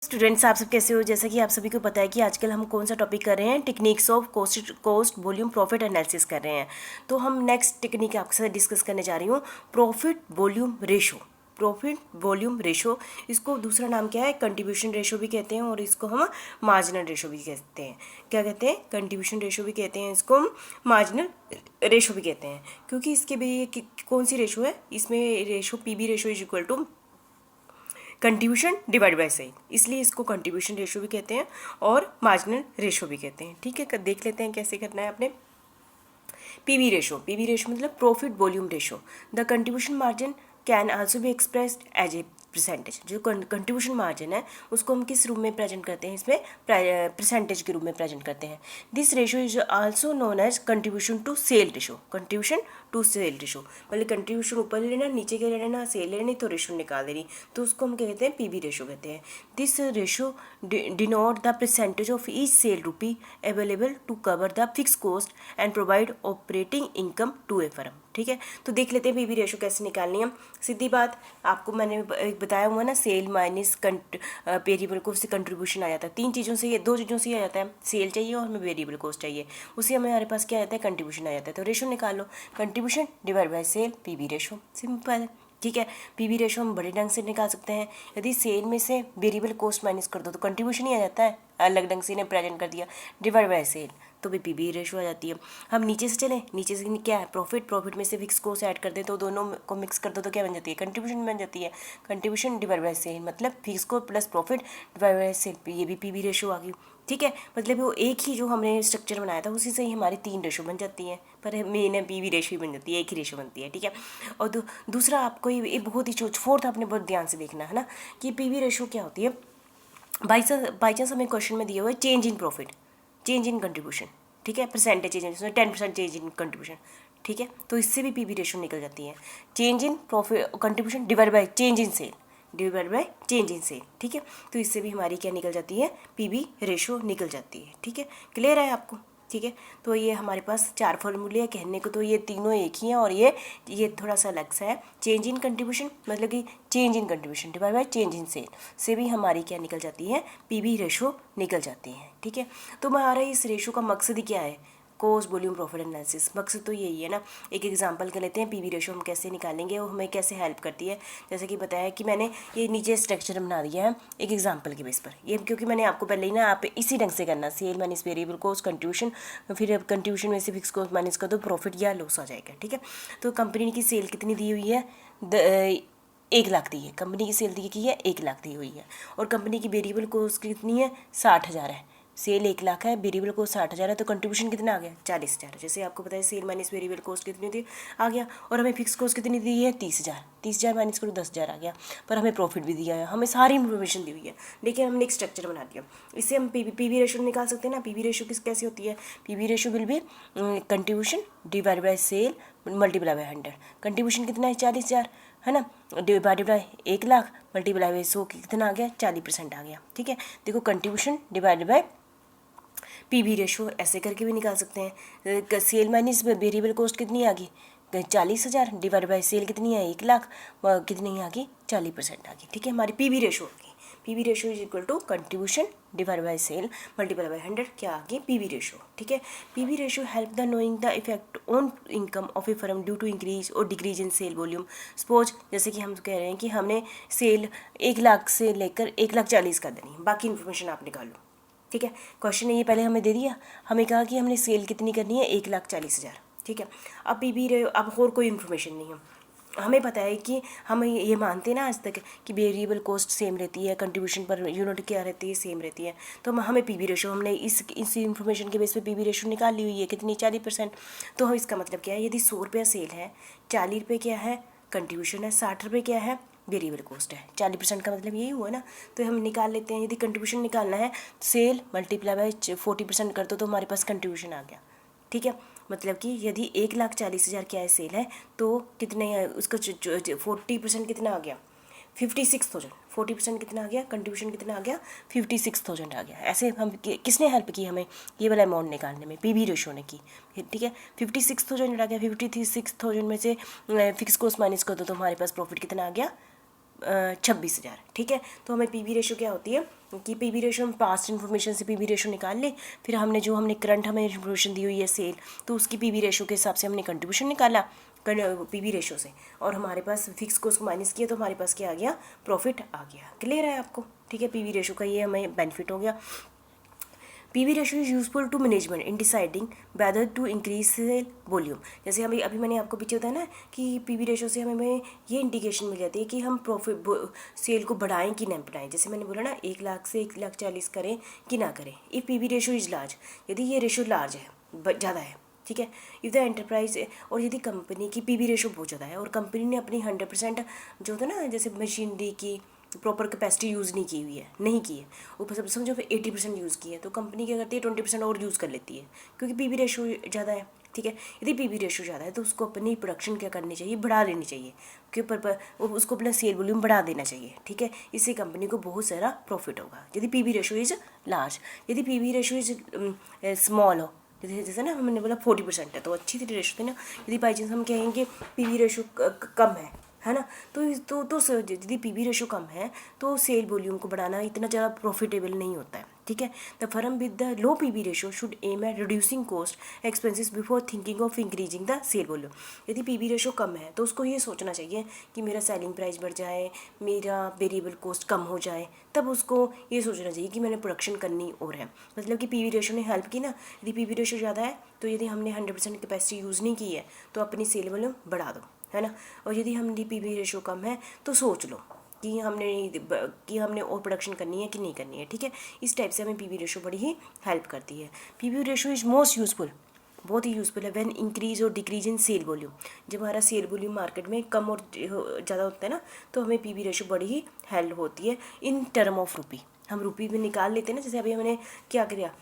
Students, आप सब कैसे हो। जैसा कि आप सभी को पता है कि आजकल हम कौन सा टॉपिक कर रहे हैं, techniques of cost volume profit analysis कर रहे हैं। तो हम नेक्स्ट टेक्निक आपके साथ डिस्कस करने जा रही हूँ, profit volume ratio. Profit volume ratio, इसको दूसरा नाम क्या है, कंट्रीब्यूशन रेशो भी कहते हैं और इसको हम मार्जिनल रेशो भी कहते हैं। क्या कहते हैं, कंट्रीब्यूशन रेशो भी कहते हैं, इसको हम मार्जिनल रेशो भी कहते हैं। क्योंकि इसके भी ये कौन सी रेशो है, इसमें ratio PB ratio is equal to contribution divide by sale, इसलिए इसको कंट्रीब्यूशन रेशो भी कहते हैं और मार्जिनल रेशो भी कहते हैं। ठीक है, देख लेते हैं कैसे करना है आपने। पीवी रेशो, पीवी रेशो मतलब profit volume ratio. The contribution margin can also be expressed as a percentage. जो कंट्रीब्यूशन मार्जिन है उसको हम किस रूप में प्रेजेंट करते हैं, इसमें परसेंटेज के रूप में प्रेजेंट करते हैं। This ratio is also known as contribution to sale ratio. Contribution to sale ratio मतलब कंट्रीब्यूशन ऊपर लेना, नीचे के लेना, सेल लेनी तो रेशो निकाल देनी, तो उसको हम क्या कहते हैं, पीवी रेशो कहते हैं। This ratio denote the percentage of each sale rupee available to cover the fix cost and provide operating income to a firm. ठीक है, तो देख लेते हैं पीवी रेशो कैसे निकालनी है। सीधी बात, आपको मैंने बताया हुआ ना, सेल माइनस वेरिएबल कॉस्ट से कंट्रीब्यूशन आ जाता है। तीन चीज़ों से, ये दो चीज़ों से ही आ जाता है, सेल चाहिए और हमें वेरिएबल कॉस्ट चाहिए, उसी हमारे पास क्या आता है, कंट्रीब्यूशन आ जाता है। तो रेशो निकालो, contribution divide by sale, PV ratio, simple. ठीक है, पीवी रेशो हम बड़े ढंग से निकाल सकते हैं। यदि सेल में से वेरिएबल कॉस्ट माइनस कर दो तो कंट्रीब्यूशन ही आ जाता है, अलग ढंग से इन्हें प्रेजेंट कर दिया, डिवाइड बाय सेल, तो भी पीवी रेशो आ जाती है। हम नीचे से चलें, नीचे से क्या है, प्रॉफिट, प्रॉफिट में से फिक्स कॉस्ट ऐड कर दें तो दोनों को मिक्स कर दो तो क्या बन जाती है, कंट्रीब्यूशन बन जाती है। कंट्रीब्यूशन डिवाइड बाय सेल मतलब fix cost plus profit divide by sale, ये भी पीवी रेशो आ गई। ठीक है, मतलब वो एक ही जो हमने स्ट्रक्चर बनाया था उसी से ही हमारी तीन रेशो बन जाती हैं, पर मेन पीवी रेशो ही बन जाती है, एक ही रेशो बनती है। ठीक है, और दूसरा आपको ये बहुत ही फोर्थ आपने बहुत ध्यान से देखना है ना, कि पीवी रेशो क्या होती है। बाई चांस हमें क्वेश्चन में दिया हुआ है change in profit, change in contribution, ठीक है, परसेंटेज चेंज, इसमें 10% चेंज इन कंट्रीब्यूशन, ठीक है, तो इससे भी पीवी रेशो निकल जाती है। Change in profit contribution divide by change in sale, divide by change in sale, ठीक है, तो इससे भी हमारी क्या निकल जाती है, पीवी रेशो निकल जाती है। ठीक है, क्लियर है आपको। ठीक है, तो ये हमारे पास चार फॉर्मूले हैं, कहने को तो ये तीनों एक ही हैं और ये थोड़ा सा अलग सा है। चेंज इन कंट्रीब्यूशन मतलब कि change in contribution divide by change in sale से भी हमारी क्या निकल जाती है, पीवी रेशो निकल जाती है। ठीक है, तो हमारा इस रेशो का मकसद ही क्या है, कॉस्ट वॉल्यूम प्रॉफिट एनालिसिस, मकसद तो यही है ना। एक एग्जांपल कर लेते हैं, पीवी रेशो हम कैसे निकालेंगे, वो हमें कैसे हेल्प करती है। जैसे कि बताया कि मैंने ये नीचे स्ट्रक्चर बना दिया है एक एग्जांपल के बेस पर, ये क्योंकि मैंने आपको पहले ही ना, आप इसी ढंग से करना, sale minus variable cost contribution, फिर कंट्रीब्यूशन में से फिक्स कॉस्ट माइनस कर दो, प्रॉफिट या लॉस आ जाएगा। ठीक है, तो कंपनी की सेल कितनी दी हुई है, 1 लाख दी है, कंपनी की सेल दी की है 1 लाख दी हुई है, और कंपनी की वेरिएबल कॉस्ट कितनी है, 60,000 है। सेल 1 लाख है, वेरिएबल कॉस्ट 60,000 है, तो कंट्रीब्यूशन कितना आ गया, 40,000। जैसे आपको पता है सेल माइनस वेरिएबल कॉस्ट कितनी थी, आ गया, और हमें फिक्स कॉस्ट कितनी दी है, 30,000, 30,000 माइनस करो 10,000 आ गया, पर हमें प्रॉफिट भी दिया है, हमें सारी इन्फॉर्मेशन दी हुई है, लेकिन हमने एक स्ट्रक्चर बना दिया। इससे हम पीवी रेशो निकाल सकते हैं ना। पीवी रेशो कैसी होती है, PV ratio will be contribution divide by sale multiply by 100। Contribution कितना है, 40,000 है ना, divided by 1 lakh multiply by 100 कितना आ गया, 40% आ गया। ठीक है, देखो contribution divided bye PV ratio ऐसे करके भी निकाल सकते हैं। सेल माइनस वेरिएबल कॉस्ट कितनी आ गई, 40,000 डिवाइड बाय सेल कितनी है, 1 लाख, कितनी आ गई, 40% आ गई। ठीक है, हमारी पीवी रेशो आ गई। PV ratio is equal to contribution divide by sale multiply by 100, क्या आ गई, पीवी रेशो। ठीक है, PV ratio help the knowing the effect on income of a firm due to increase और decrease in sale volume. Suppose जैसे कि हम कह रहे हैं कि हमने सेल 1 लाख से लेकर 1,40,000 कर देनी है, बाकी इन्फॉर्मेशन आप निकाल लो। ठीक है, क्वेश्चन ने ये पहले हमें दे दिया, हमें कहा कि हमने सेल कितनी करनी है, 1,40,000। ठीक है, अब पीवी अब और कोई इन्फॉर्मेशन नहीं है, हमें पता है कि हम ये मानते हैं ना आज तक कि वेरिएबल कॉस्ट सेम रहती है, कंट्रीब्यूशन पर यूनिट क्या रहती है, सेम रहती है, तो हमें पीवी रेशो, हमने इस इन्फॉर्मेशन के बेस पे पीवी रेशो निकाल ली हुई है, कितनी, 40%। तो हम इसका मतलब क्या है, यदि 100 रुपया सेल है, 40 रुपये क्या है कंट्रीब्यूशन है, 60 रुपये क्या है वेरिएबल कॉस्ट है, 40% का मतलब यही हुआ ना। तो हम निकाल लेते हैं, यदि कंट्रीब्यूशन निकालना है, सेल मल्टीप्लाई बाय 40% कर दो तो हमारे पास कंट्रीब्यूशन आ गया। ठीक है, मतलब कि यदि 1,40,000 क्या है सेल है, तो कितने उसका 40% कितना आ गया, 56,000। 40% कितना आ गया, कंट्रीब्यूशन कितना आ गया, 56,000 आ गया। ऐसे हम किसने हेल्प की हमें ये वाला अमाउंट निकालने में, पीवी रेशो ने की। ठीक है, 56,000 आ गया, 56,000 में से फिक्स कॉस्ट माइनस कर दो तो हमारे पास प्रॉफिट कितना आ गया, 26,000। ठीक है, तो हमें पीवी रेशो क्या होती है, कि पीवी रेशो हम पास्ट इन्फॉर्मेशन से पीवी रेशो निकाल ले, फिर हमने करंट हमें इन्फॉर्मेशन दी हुई है सेल, तो उसकी पीवी रेशो के हिसाब से हमने कंट्रीब्यूशन निकाला पीवी रेशो से, और हमारे पास फिक्स कॉस्ट को माइनस किया तो हमारे पास क्या आ गया, प्रॉफिट आ गया। क्लियर है आपको? ठीक है, पीवी रेशो का ये हमें बेनिफिट हो गया। PV ratio is useful to management in deciding whether to increase sale volume. जैसे हमें अभी मैंने आपको पीछे बताया ना कि पीवी रेशियो से हमें ये इंडिकेशन मिल जाती है कि हम प्रॉफिट सेल को बढ़ाएं कि नहीं बढ़ाएं। जैसे मैंने बोला ना 1 लाख से 1,40,000 करें कि ना करें। If PV ratio is large, यदि ये रेशियो लार्ज है, ज़्यादा है, ठीक है, इफ़ द एंटरप्राइज, और यदि कंपनी की पीवी रेशियो बहुत ज़्यादा है और कंपनी ने अपनी 100% जो होता है ना, जैसे मशीनरी की प्रॉपर कैपेसिटी यूज़ नहीं की हुई है, नहीं की है, ऊपर सब समझो फिर 80% यूज़ की है, तो कंपनी क्या करती है 20% और यूज़ कर लेती है, क्योंकि पीवी रेशियो ज़्यादा है। ठीक है, यदि पीवी रेशियो ज़्यादा है तो उसको अपनी प्रोडक्शन क्या करनी चाहिए, बढ़ा देनी चाहिए, क्योंकि उसको अपना सेल वॉल्यूम बढ़ा देना चाहिए। ठीक है, इससे कंपनी को बहुत सारा प्रॉफिट होगा। यदि पीवी रेशियो इज लार्ज, यदि पीवी रेशियो इज स्मॉल हो, जैसे ना हमने बोला 40% है तो अच्छी थी रेशो थी ना। यदि बाई चांस हम कहेंगे पीवी रेशो कम है ना, तो यदि पीवी रेशो कम है तो सेल वॉल्यूम को बढ़ाना इतना ज़्यादा प्रॉफिटेबल नहीं होता है। ठीक है, the firm with the low PV ratio should aim at reducing cost expenses before thinking of increasing the sale volume. यदि पीवी रेशो कम है तो उसको ये सोचना चाहिए कि मेरा सेलिंग प्राइस बढ़ जाए, मेरा वेरिएबल कॉस्ट कम हो जाए, तब उसको ये सोचना चाहिए कि मैंने प्रोडक्शन करनी और है। मतलब कि पीवी रेशो ने हेल्प की ना। यदि पीवी रेशो ज़्यादा है तो यदि हमने 100% कैपेसिटी यूज़ नहीं की है तो अपनी सेल वॉल्यूम बढ़ा दो, है ना। और यदि हमारी पीवी रेशो कम है तो सोच लो कि हमने और प्रोडक्शन करनी है कि नहीं करनी है। ठीक है, इस टाइप से हमें पीवी रेशो बड़ी ही हेल्प करती है। PV ratio is most useful, बहुत ही यूज़फुल है व्हेन इंक्रीज और डिक्रीज इन सेल वॉल्यूम। जब हमारा सेल वॉल्यूम मार्केट में कम और ज़्यादा होता है ना, तो हमें पीवी रेशो बड़ी ही हेल्प होती है इन टर्म ऑफ रुपी। हम रुपी में निकाल लेते हैं ना, जैसे अभी हमने क्या किया,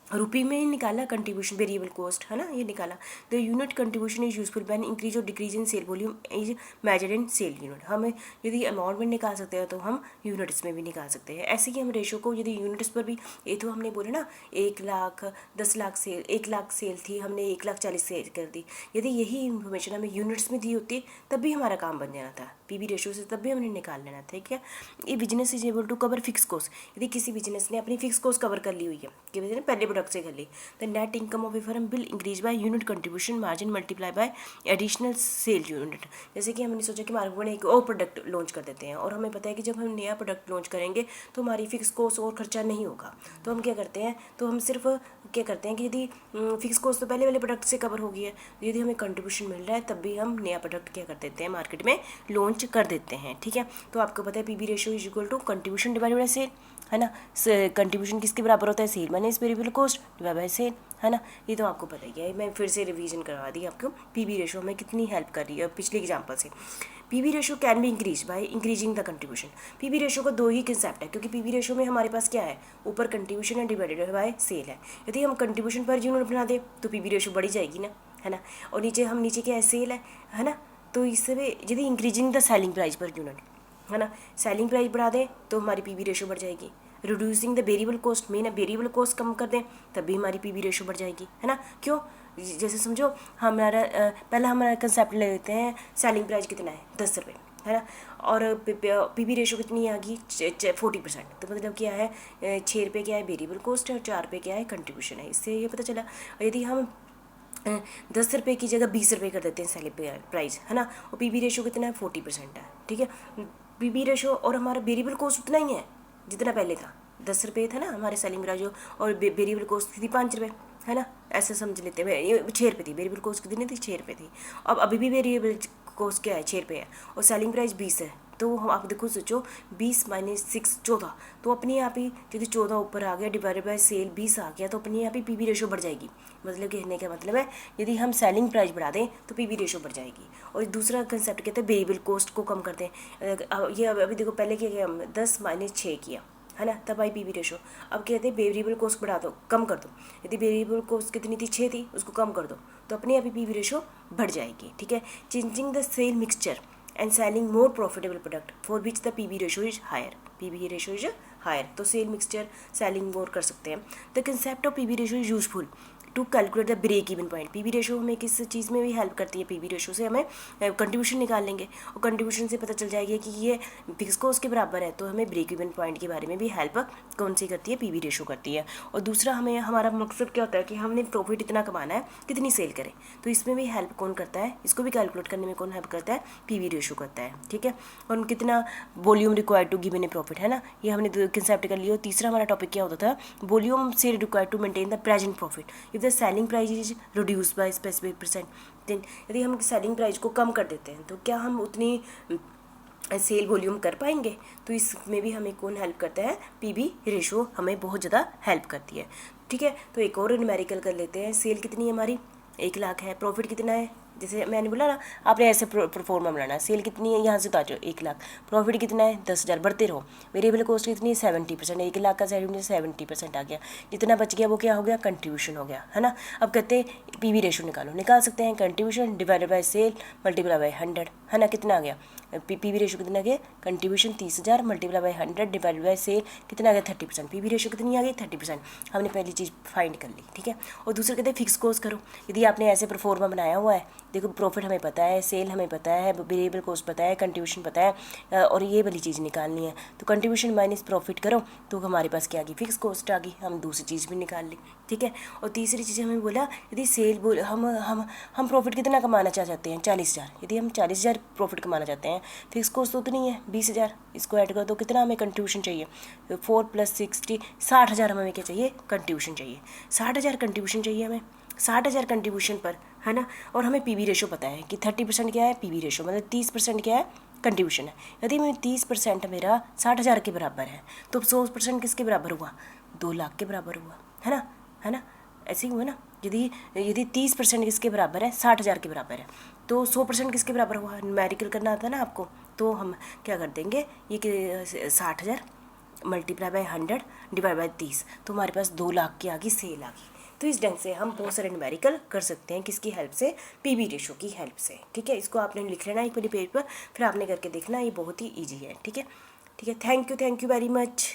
रुपी में निकाला कंट्रीब्यूशन वेरिएबल कॉस्ट, है ना, ये निकाला। The unit contribution is useful when increase और decrease in sale volume is measured in sale unit. हमें यदि अमाउंट में निकाल सकते हैं तो हम यूनिट्स में भी निकाल सकते हैं। ऐसे ही हम रेशो को यदि यूनिट्स पर भी, ये तो हमने बोला ना 1 लाख 10 लाख सेल, 1 लाख सेल थी, हमने 1,40,000 सेल कर दी। यदि यही इन्फॉर्मेशन हमें यूनिट्स में दी होती तब भी हमारा काम बन जाना था पीवी रेशो से, तब भी हमने निकाल लेना था। ठीक है, ये business is able to cover fix cost. यदि किसी बिजनेस ने अपनी फिक्स कॉस्ट कवर कर ली हुई है कि वजह पहले प्रोडक्ट से कर ली, the net income of a firm will increase by unit contribution margin multiply by additional sale unit. जैसे कि हमने सोचा कि मार्केट में एक और प्रोडक्ट लॉन्च कर देते हैं, और हमें पता है कि जब हम नया प्रोडक्ट लॉन्च करेंगे तो हमारी फिक्स कॉस्ट और खर्चा नहीं होगा, तो हम क्या करते हैं, तो हम सिर्फ क्या करते हैं कि यदि फिक्स कॉस्ट तो पहले वाले प्रोडक्ट से कवर होगी है, यदि हमें कंट्रीब्यूशन मिल रहा है तब भी हम नया प्रोडक्ट क्या कर देते हैं, मार्केट में लॉन्च कर देते हैं। ठीक है, तो आपको पता है PV ratio is equal to contribution divided by sale, है ना। कंट्रीब्यूशन किसके बराबर होता है, sale minus variable cost divide by sale, है ना। ये तो आपको पता ही है, मैं फिर से रिवीजन करवा दी आपको पीवी रेशियो में कितनी हेल्प कर रही है पिछले एग्जांपल से। PV ratio can be increase by increasing the contribution. PV ratio का 2 ही कंसेप्ट है, क्योंकि पीवी रेशियो में हमारे पास क्या है, ऊपर कंट्रीब्यूशन है डिवाइडेड बाय सेल है। यदि हम कंट्रीब्यूशन पर यूनिट बना दें तो पीवी रेशियो बढ़ी जाएगी ना, है ना। और नीचे क्या है, सेल है ना। तो इससे यदि increasing the selling price per unit, है ना, सेलिंग प्राइस बढ़ा दें तो हमारी पीवी रेशियो बढ़ जाएगी। रिड्यूसिंग द वेरिएबल कॉस्ट, में ना वेरिएबल कॉस्ट कम कर दें तब भी हमारी पीवी रेशियो बढ़ जाएगी, है ना। क्यों, जैसे समझो हमारा पहला हमारा कंसेप्ट ले लेते हैं, सेलिंग प्राइस कितना है 10 रुपये, है ना, और पीवी रेशियो कितनी आ गई 40%। तो मतलब क्या है, 6 रुपये क्या है वेरिएबल कॉस्ट है और 4 रुपये क्या है कंट्रीब्यूशन है। इससे ये पता चला। यदि हम 10 रुपये की जगह 20 रुपये कर देते हैं सेलिंग प्राइस, है ना, और पीवी रेशियो कितना है 40% है। ठीक है, पीवी रेशियो और हमारा वेरिएबल कॉस्ट उतना ही है जितना पहले था, 10 रुपये था ना हमारे सेलिंग प्राइस, और वेरिएबल कॉस्ट थी 5 रुपये, है ना। ऐसे समझ लेते हैं, ये 6 रुपये थी वेरिएबल कॉस्ट, कितनी थी 6 रुपये थी। अब अभी भी वेरिएबल कॉस्ट क्या है 6 रुपये है, और सेलिंग प्राइस 20 है। तो हम आप देखो सोचो 20 माइनस 6 14, तो अपने आप ही यदि 14 ऊपर आ गया डिवाइडेड बाय सेल 20 आ गया, तो अपने आप ही पीवी रेशियो बढ़ जाएगी। मतलब कहने का मतलब है यदि हम सेलिंग प्राइस बढ़ा दें तो पीवी रेशियो बढ़ जाएगी। और दूसरा कंसेप्ट कहते हैं वेरिएबल कॉस्ट को कम कर दें। ये अभी देखो पहले क्या किया हम 10 माइनस 6 किया, है ना, तब आई पीवी रेशियो। अब कहते हैं वेरिएबल कॉस्ट बढ़ा दो, कम कर दो। यदि वेरिएबल कॉस्ट कितनी थी 6 थी, उसको कम कर दो तो अपने आप ही पीवी रेशियो बढ़ जाएगी। ठीक है, changing the sale mixture and selling more profitable product for which the PV ratio is higher. PV ratio is higher, तो सेल मिक्सचर सेलिंग मोर कर सकते हैं। The concept of PV ratio is useful to calculate the break even point. PV ratio हमें किस चीज़ में भी help करती है, पीवी रेशो से हमें कंट्रीब्यूशन निकाल लेंगे और कंट्रीब्यूशन से पता चल जाएगा कि ये फिक्स कॉस्ट के बराबर है, तो हमें ब्रेक इवन पॉइंट के बारे में भी हेल्प कौन सी करती है, पीवी रेशो करती है। और दूसरा हमें हमारा मकसद क्या होता है कि हमने प्रॉफिट इतना कमाना है, कितनी सेल करें, तो इसमें भी हेल्प कौन करता है, इसको भी कैलकुलेट करने में कौन हेल्प करता है, पीवी रेशो करता है, ठीक है। और कितना volume required to given a profit, है ना, ये हमने कंसेप्ट कर लिया। तीसरा हमारा टॉपिक क्या होता था, वॉल्यूम से required to maintain the present profit if the selling price is reduce by specific percent. यदि हम सेलिंग प्राइस को कम कर देते हैं तो क्या हम उतनी सेल वॉल्यूम कर पाएंगे, तो इसमें भी हमें कौन हेल्प करता है, पीवी रेशो हमें बहुत ज़्यादा हेल्प करती है, ठीक है। तो एक और न्यूमेरिकल कर लेते हैं। सेल कितनी है हमारी, 1 लाख है, प्रॉफिट कितना है, जैसे मैंने बोला ना आपने ऐसे प्रोफॉर्मा बनाना, सेल कितनी है यहाँ से उतार 1 लाख, प्रॉफिट कितना है 10,000, बढ़ते रहो। वेरिएबल कॉस्ट कितनी है 70%, 1 लाख का 70% आ गया, जितना बच गया वो क्या हो गया, कंट्रीब्यूशन हो गया, है ना। अब कहते हैं पीवी रेशो निकालो, निकाल सकते हैं, contribution divided by sale multiply by 100, है ना, कितना आ गया, पीवी रेशो कितना आ गया, contribution 30,000 multiply by 100 divided by sale कितना आ गया 30%, पीवी रेशो कितनी आ गई 30%। हमने पहली चीज़ फाइंड कर ली, ठीक है। और दूसरा कहते हैं फिक्स कॉस्ट करो। यदि आपने ऐसे प्रोफॉर्मा बनाया हुआ है, देखो प्रॉफिट हमें पता है, सेल हमें पता है, वेरिएबल कॉस्ट पता है, कंट्रीब्यूशन पता है, और ये वाली चीज़ निकालनी है, तो कंट्रीब्यूशन माइनस प्रॉफिट करो तो हमारे पास क्या आ गई, फिक्स कॉस्ट आ गई, हम दूसरी चीज़ भी निकाल ली, ठीक है। और तीसरी चीज़ हमें बोला, यदि सेल हम प्रॉफिट कितना कमाना चाहते हैं 40,000, यदि हम 40,000 प्रॉफिट कमाना चाहते हैं, फिक्स कॉस्ट तो उतनी है 20,000, इसको ऐड कर दो, कितना हमें कंट्रीब्यूशन चाहिए, 4 + 60 60,000 हमें क्या चाहिए, कंट्रीब्यूशन चाहिए, 60,000 कंट्रीब्यूशन चाहिए हमें, 60,000 कंट्रीब्यूशन पर, है ना। और हमें पीवी रेशो पता है कि 30% क्या है, पीवी रेशो मतलब 30% क्या है, कंट्रीब्यूशन है। यदि मैं 30% मेरा 60,000 के बराबर है, तो 100% किसके बराबर हुआ, 2 लाख के बराबर हुआ, है ना, ऐसे ही हुआ ना। यदि 30% किसके बराबर है, 60,000 के बराबर है, तो 100% किसके बराबर हुआ, न्यूमेरिकल करना आता है ना आपको, तो हम क्या कर देंगे, ये 60,000 मल्टीप्लाई बाय 100 डिवाइड बाय 30, तो हमारे पास 2 लाख की आ गई, सेल आ गई। तो इस ढंग से हम बहुत सारे न्यूमेरिकल कर सकते हैं, किसकी हेल्प से, पीवी रेशो की हेल्प से, ठीक है। इसको आपने लिख लेना एक पेज पर, फिर आपने करके देखना, ये बहुत ही ईजी है, ठीक है। Thank you very much.